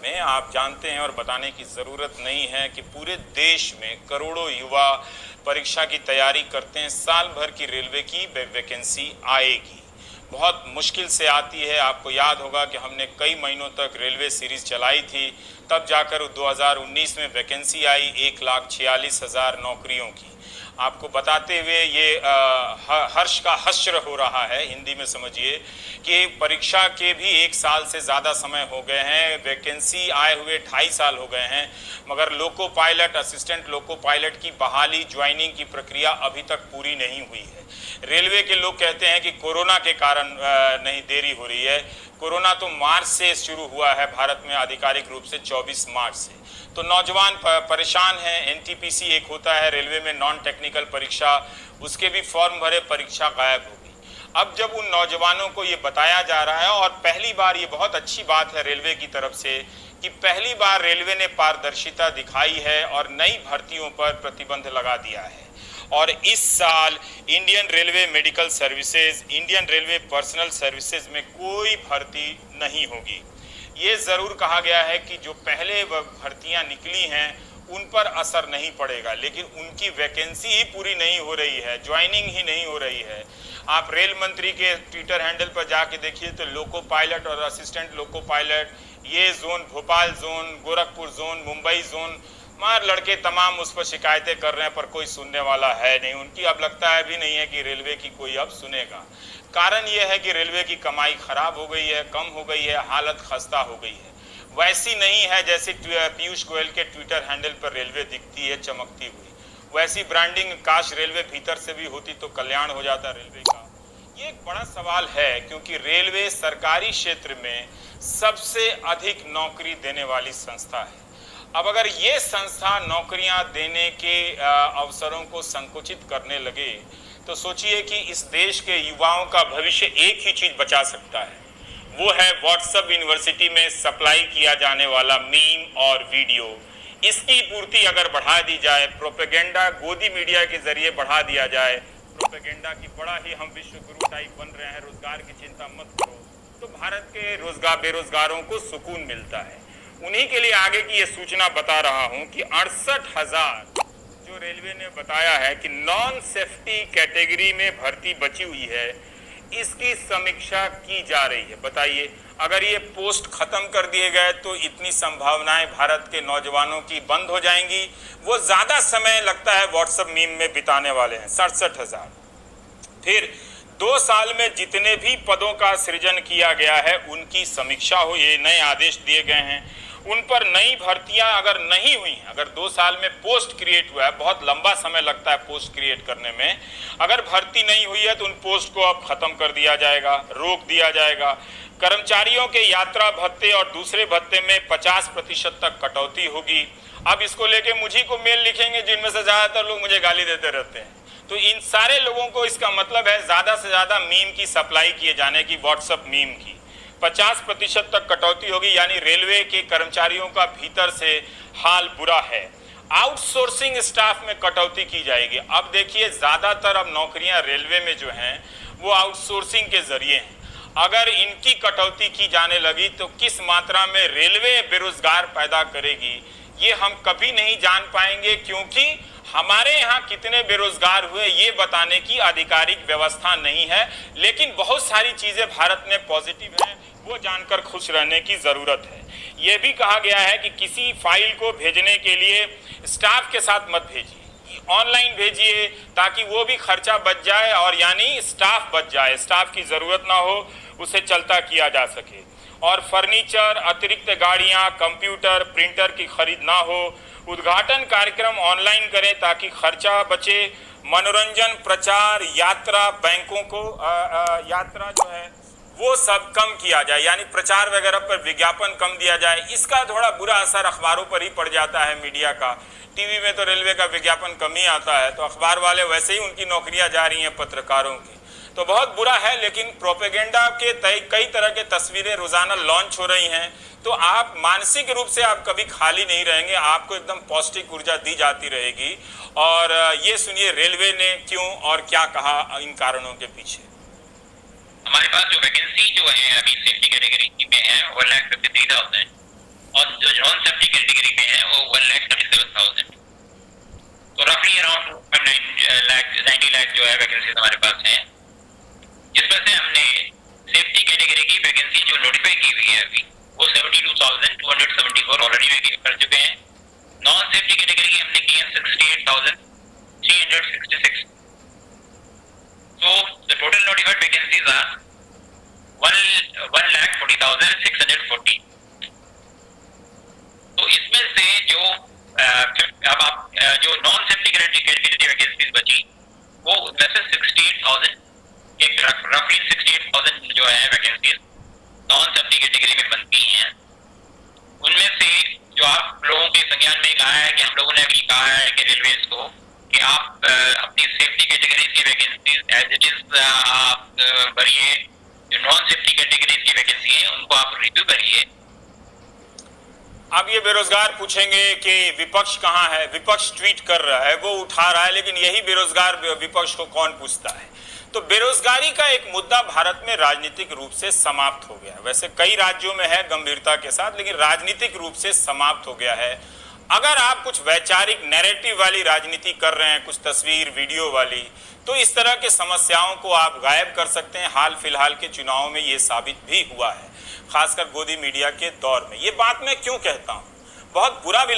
में आप जानते हैं और बताने की ज़रूरत नहीं है कि पूरे देश में करोड़ों युवा परीक्षा की तैयारी करते हैं। साल भर की रेलवे की वैकेंसी आएगी, बहुत मुश्किल से आती है। आपको याद होगा कि हमने कई महीनों तक रेलवे सीरीज़ चलाई थी, तब जाकर 2019 में वैकेंसी आई 1,46,000 नौकरियों की। आपको बताते हुए ये हर्ष का हश्र हो रहा है, हिंदी में समझिए कि परीक्षा के भी 1 साल से ज़्यादा समय हो गए हैं, वैकेंसी आए हुए 2.5 साल हो गए हैं, मगर loco pilot, assistant loco pilot की बहाली, ज्वाइनिंग की प्रक्रिया अभी तक पूरी नहीं हुई है। रेलवे के लोग कहते हैं कि कोरोना के कारण नहीं देरी हो रही है। कोरोना तो मार्च से शुरू हुआ है भारत में, आधिकारिक रूप से 24 मार्च से। तो नौजवान परेशान हैं। एनटीपीसी एक होता है रेलवे में, नॉन टेक्निकल परीक्षा, उसके भी फॉर्म भरे, परीक्षा गायब हो गई। अब जब उन नौजवानों को ये बताया जा रहा है, और पहली बार, ये बहुत अच्छी बात है रेलवे की तरफ से कि पहली बार रेलवे ने पारदर्शिता दिखाई है और नई भर्तियों पर प्रतिबंध लगा दिया है। और इस साल Indian railway medical services, Indian railway personal services में कोई भर्ती नहीं होगी। ये ज़रूर कहा गया है कि जो पहले भर्तियां निकली हैं उन पर असर नहीं पड़ेगा, लेकिन उनकी वैकेंसी ही पूरी नहीं हो रही है, ज्वाइनिंग ही नहीं हो रही है। आप रेल मंत्री के ट्विटर हैंडल पर जाके देखिए तो लोको पायलट और असिस्टेंट लोको पायलट, ये zone, Bhopal zone, Gorakhpur zone, Mumbai zone, मार लड़के तमाम उस पर शिकायतें कर रहे हैं, पर कोई सुनने वाला है नहीं। उनकी अब लगता है भी नहीं है कि रेलवे की कोई अब सुनेगा। कारण यह है कि रेलवे की कमाई खराब हो गई है, कम हो गई है, हालत खस्ता हो गई है। वैसी नहीं है जैसे पीयूष गोयल के ट्विटर हैंडल पर रेलवे दिखती है चमकती हुई। वैसी ब्रांडिंग काश रेलवे भीतर से भी होती तो कल्याण हो जाता रेलवे का। ये एक बड़ा सवाल है, क्योंकि रेलवे सरकारी क्षेत्र में सबसे अधिक नौकरी देने वाली संस्था है। अब अगर ये संस्था नौकरियां देने के अवसरों को संकुचित करने लगे तो सोचिए कि इस देश के युवाओं का भविष्य एक ही चीज बचा सकता है, वो है व्हाट्सएप यूनिवर्सिटी में सप्लाई किया जाने वाला मीम और वीडियो। इसकी पूर्ति अगर बढ़ा दी जाए, प्रोपेगेंडा गोदी मीडिया के जरिए बढ़ा दिया जाए, प्रोपेगेंडा की बड़ा ही हम विश्व गुरु टाइप बन रहे हैं, रोजगार की चिंता मत करो, तो भारत के बेरोजगारों को सुकून मिलता है। उन्हीं के लिए आगे की ये सूचना बता रहा हूं कि 68,000 जो रेलवे ने बताया है कि नॉन सेफ्टी कैटेगरी में भर्ती बची हुई है, इसकी समीक्षा की जा रही है। बताइए, अगर ये पोस्ट खत्म कर दिए गए तो इतनी संभावनाएं भारत के नौजवानों की बंद हो जाएंगी। वो ज्यादा समय लगता है व्हाट्सएप मीम में बिताने वाले हैं। 67,000। फिर 2 साल में जितने भी पदों का सृजन किया गया है उनकी समीक्षा हो, ये नए आदेश दिए गए हैं। उन पर नई भर्तियां अगर नहीं हुई हैं, अगर 2 साल में पोस्ट क्रिएट हुआ है, बहुत लंबा समय लगता है पोस्ट क्रिएट करने में, अगर भर्ती नहीं हुई है तो उन पोस्ट को अब खत्म कर दिया जाएगा, रोक दिया जाएगा। कर्मचारियों के यात्रा भत्ते और दूसरे भत्ते में 50% तक कटौती होगी। अब इसको लेके मुझी को मेल लिखेंगे जिनमें से ज्यादातर लोग मुझे गाली देते रहते हैं। तो इन सारे लोगों को इसका मतलब है ज्यादा से ज्यादा मीम की सप्लाई किए जाने की, व्हाट्सएप मीम की। 50% तक कटौती होगी, यानी रेलवे के कर्मचारियों का भीतर से हाल बुरा है। आउटसोर्सिंग स्टाफ में कटौती की जाएगी। अब देखिए, ज्यादातर अब नौकरियां रेलवे में जो हैं वो आउटसोर्सिंग के जरिए हैं। अगर इनकी कटौती की जाने लगी तो किस मात्रा में रेलवे बेरोजगार पैदा करेगी ये हम कभी नहीं जान पाएंगे, क्योंकि हमारे यहाँ कितने बेरोजगार हुए ये बताने की आधिकारिक व्यवस्था नहीं है। लेकिन बहुत सारी चीजें भारत में पॉजिटिव हैं, वो जानकर खुश रहने की जरूरत है। ये भी कहा गया है कि किसी फाइल को भेजने के लिए स्टाफ के साथ मत भेजिए, ऑनलाइन भेजिए, ताकि वो भी खर्चा बच जाए और यानी स्टाफ बच जाए, स्टाफ की जरूरत ना हो, उसे चलता किया जा सके। और फर्नीचर, अतिरिक्त गाड़ियां, कंप्यूटर, प्रिंटर की खरीद ना हो। उद्घाटन कार्यक्रम ऑनलाइन करें ताकि खर्चा बचे। मनोरंजन, प्रचार, यात्रा, बैंकों को यात्रा जो है वो सब कम किया जाए, यानी प्रचार वगैरह पर विज्ञापन कम दिया जाए। इसका थोड़ा बुरा असर अखबारों पर ही पड़ जाता है, मीडिया का। टीवी में तो रेलवे का विज्ञापन कम ही आता है, तो अखबार वाले वैसे ही उनकी नौकरियां जा रही हैं पत्रकारों की, तो बहुत बुरा है। लेकिन प्रोपेगेंडा के कई तरह के तस्वीरें रोजाना लॉन्च हो रही हैं, तो आप मानसिक रूप से आप कभी खाली नहीं रहेंगे, आपको एकदम पौष्टिक ऊर्जा दी जाती रहेगी। और ये सुनिए रेलवे ने क्यों और क्या कहा इन कारणों के पीछे। हमारे पास जो वैकेंसी जो है अभी सेफ्टी कैटेगरी में है 1,53,000 और 274 ऑलरेडी कर चुके हैं। नॉन सेफ्टी कैटेगरी की हमने की है 68,366। So the total notified vacancies are 1,40,640। तो इसमें से जो अब आप जो नॉन सेफ्टी कैटेगरी वैकेंसीज बची वो वैसे 68,000 रफली 68,000 जो है वैकेंसीज नॉन सेफ्टी कैटेगरी में बनती हैं। उनमें से जो आप लोगों के संज्ञान में कहा है कि हम लोगों ने अभी कहा है कि रेलवेज को कि आप अपनी सेफ्टी कैटेगरीज की वैकेंसीज एज इट इज आप भरिए। जो नॉन सेफ्टी कैटेगरीज की वैकेंसी है उनको आप रिव्यू करिए। अब ये बेरोजगार पूछेंगे कि विपक्ष कहाँ है, विपक्ष ट्वीट कर रहा है, वो उठा रहा है, लेकिन यही बेरोजगार विपक्ष को कौन पूछता है। तो बेरोजगारी का एक मुद्दा भारत में राजनीतिक रूप से समाप्त हो गया है। वैसे कई राज्यों में है गंभीरता के साथ, लेकिन राजनीतिक रूप से समाप्त हो गया है। अगर आप कुछ वैचारिक नैरेटिव वाली राजनीति कर रहे हैं, कुछ तस्वीर वीडियो वाली, तो इस तरह के समस्याओं को आप गायब कर सकते हैं। हाल फिलहाल के चुनाव में ये साबित भी हुआ है, खासकर गोदी मीडिया के दौर में। ये बात मैं क्यों कहता हूँ, बहुत बुरा भी